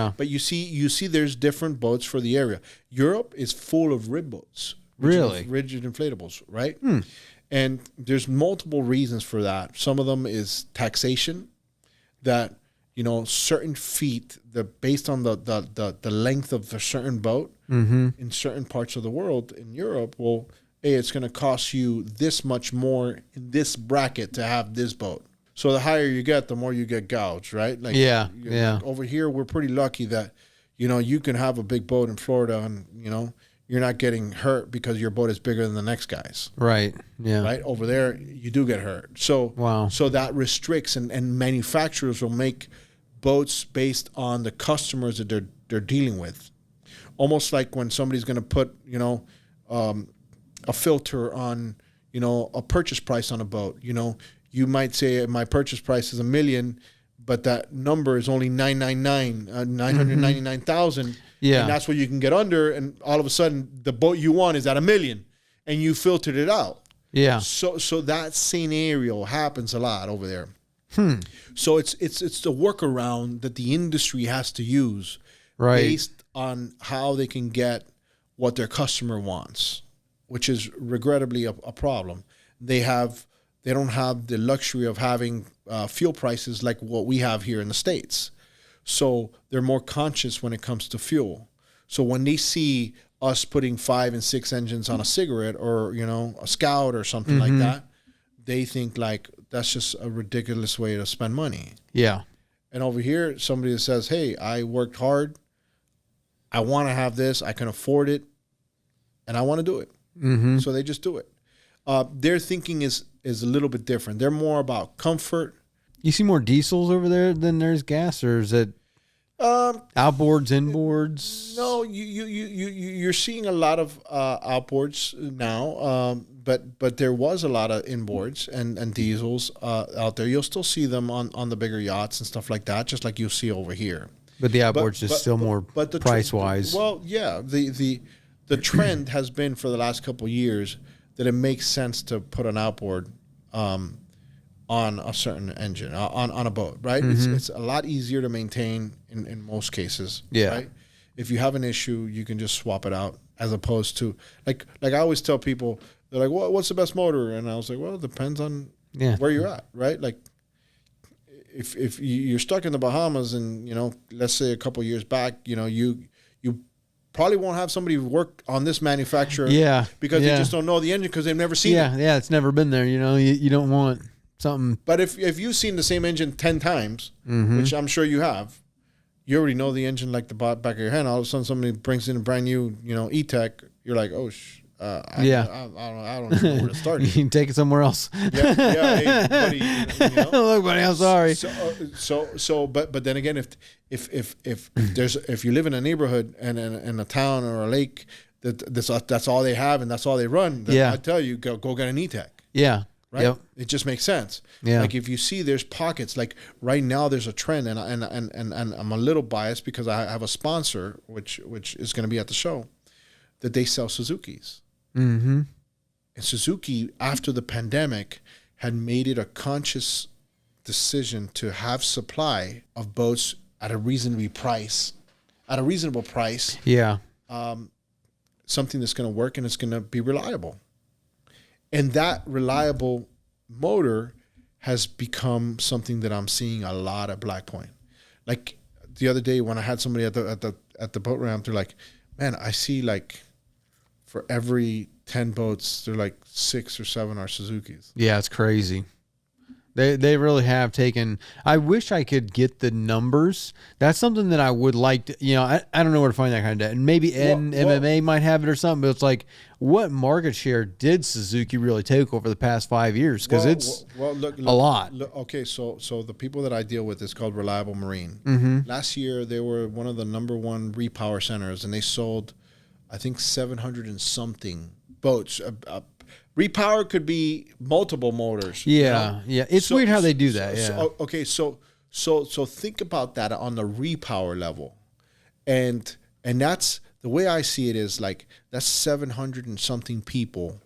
Yeah. But you see there's different boats for the area. Europe is full of rib boats. Really? Rigid inflatables, right? And there's multiple reasons for that. Some of them is taxation, that, you know, certain feet, based on the length of a certain boat in certain parts of the world, in Europe, well, hey, it's going to cost you this much more in this bracket to have this boat. So the higher you get, the more you get gouged, right? Like, like over here, we're pretty lucky that, you know, you can have a big boat in Florida and, you know, you're not getting hurt because your boat is bigger than the next guy's. Right. Yeah. Right. Over there, you do get hurt. So, so that restricts, and manufacturers will make boats based on the customers that they're dealing with. Almost like when somebody's going to put, you know, a filter on, you know, a purchase price on a boat. You know, you might say my purchase price is $1 million, but that number is only 999,000. Yeah. And that's what you can get under. And all of a sudden, the boat you want is at $1 million, and you filtered it out. Yeah. So that scenario happens a lot over there. So it's the workaround that the industry has to use, based on how they can get what their customer wants, which is regrettably a problem. They don't have the luxury of having fuel prices like what we have here in the States. So they're more conscious when it comes to fuel. So when they see us putting 5 and 6 engines on a cigarette, or, you know, a Scout or something like that, they think like that's just a ridiculous way to spend money. Yeah. And over here, somebody that says, hey, I worked hard, I want to have this, I can afford it, and I want to do it. So they just do it. Their thinking is a little bit different. They're more about comfort. You see more diesels over there than there's gas, or is it outboards, inboards? No, you're seeing a lot of outboards now, but there was a lot of inboards and diesels out there. You'll still see them on the bigger yachts and stuff like that, just like you see over here. But the outboards just still more price wise. Well, yeah, the trend has been for the last couple of years that it makes sense to put an outboard on a certain engine, on a boat, right? It's a lot easier to maintain in most cases, right? If you have an issue, you can just swap it out, as opposed to, like I always tell people, they're like, well, what's the best motor? And I was like, well, it depends on where you're at, right? Like, if you're stuck in the Bahamas and, you know, let's say a couple of years back, you know, you probably won't have somebody work on this manufacturer because they just don't know the engine because they've never seen it. Yeah, it's never been there. You know, you don't want something. But if you've seen the same engine 10 times, which I'm sure you have, you already know the engine like the back of your hand. All of a sudden, somebody brings in a brand new, you know, E-Tech. You're like, oh, I don't know where to start. You can take it somewhere else. Hey, buddy, you know? Look, buddy, I'm sorry. But then again, if you live in a neighborhood and in a town or a lake that's all they have and that's all they run, then I tell you, go get an E-Tech. Yeah. Right. Yep. It just makes sense. Yeah. Like if you see there's pockets, like right now there's a trend, and I'm a little biased because I have a sponsor which is going to be at the show, that they sell Suzukis. And Suzuki, after the pandemic, had made it a conscious decision to have supply of boats at a reasonable price. Yeah. Something that's going to work and it's going to be reliable. And that reliable motor has become something that I'm seeing a lot at Black Point. Like the other day when I had somebody at the boat ramp, they're like, man, I see like for every 10 boats, they're like 6 or 7 are Suzukis. Yeah, it's crazy. They really have taken. I wish I could get the numbers. That's something that I would like to, you know, I don't know where to find that kind of data. And maybe MMA might have it or something, but it's like, what market share did Suzuki really take over the past 5 years? Because look, a lot. Okay, so the people that I deal with is called Reliable Marine. Last year, they were one of the #1 repower centers, and they sold, I think, 700 and something boats. Repower could be multiple motors. Yeah, you know? It's weird how they do that. So think about that on the repower level, and that's the way I see it is like that's 700 and something people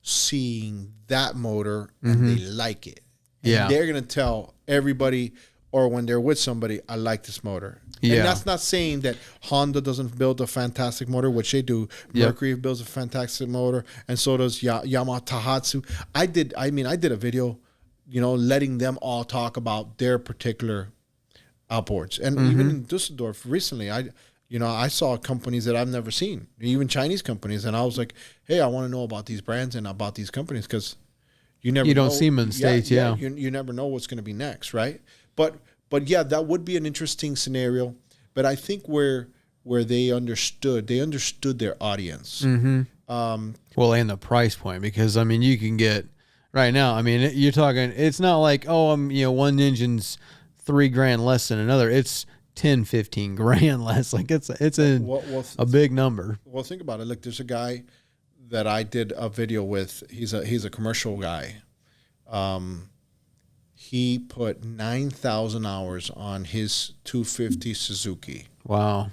seeing that motor and they like it. And they're gonna tell everybody, or when they're with somebody, I like this motor. Yeah. And that's not saying that Honda doesn't build a fantastic motor, which they do. Yep. Mercury builds a fantastic motor, and so does Yamaha Tahatsu. I did a video, letting them all talk about their particular outboards. And even in Dusseldorf recently, I saw companies that I've never seen, even Chinese companies, and I was like, hey, I want to know about these brands and about these companies, because you don't see them in the States. Yeah. You never know what's going to be next, right? But yeah, that would be an interesting scenario. But I think where they understood their audience. Well, and the price point, because you can get right now. You're talking. It's not like, oh, one engine's $3,000 less than another. It's 10, 15 grand less. Like it's a big number. Well, think about it. Like, there's a guy that I did a video with. He's a commercial guy. He put 9,000 hours on his 250 Suzuki. Wow.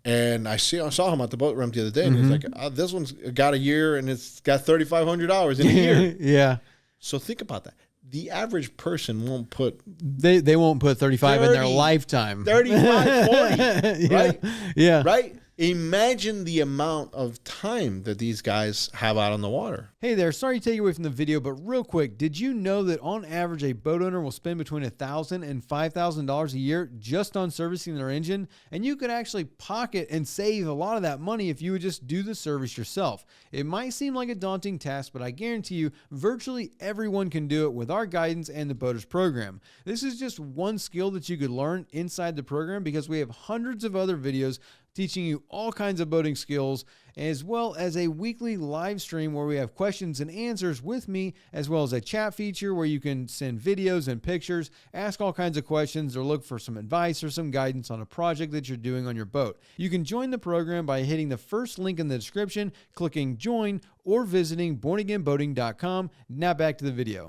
And I saw him at the boat ramp the other day, and he's like, this one's got a year, and it's got 3,500 hours in a year. Yeah. So think about that. The average person won't put... They won't put 35 in their lifetime. 35, 40, right? Yeah. Right? Imagine the amount of time that these guys have out on the water. Hey there, sorry to take you away from the video, but real quick, did you know that on average a boat owner will spend between $1,000 and $5,000 a year just on servicing their engine? And you could actually pocket and save a lot of that money if you would just do the service yourself. It might seem like a daunting task, but I guarantee you virtually everyone can do it with our guidance and the Boaters program. This is just one skill that you could learn inside the program, because we have hundreds of other videos teaching you all kinds of boating skills, as well as a weekly live stream where we have questions and answers with me, as well as a chat feature where you can send videos and pictures, ask all kinds of questions, or look for some advice or some guidance on a project that you're doing on your boat. You can join the program by hitting the first link in the description, clicking join, or visiting bornagainboating.com. Now back to the video.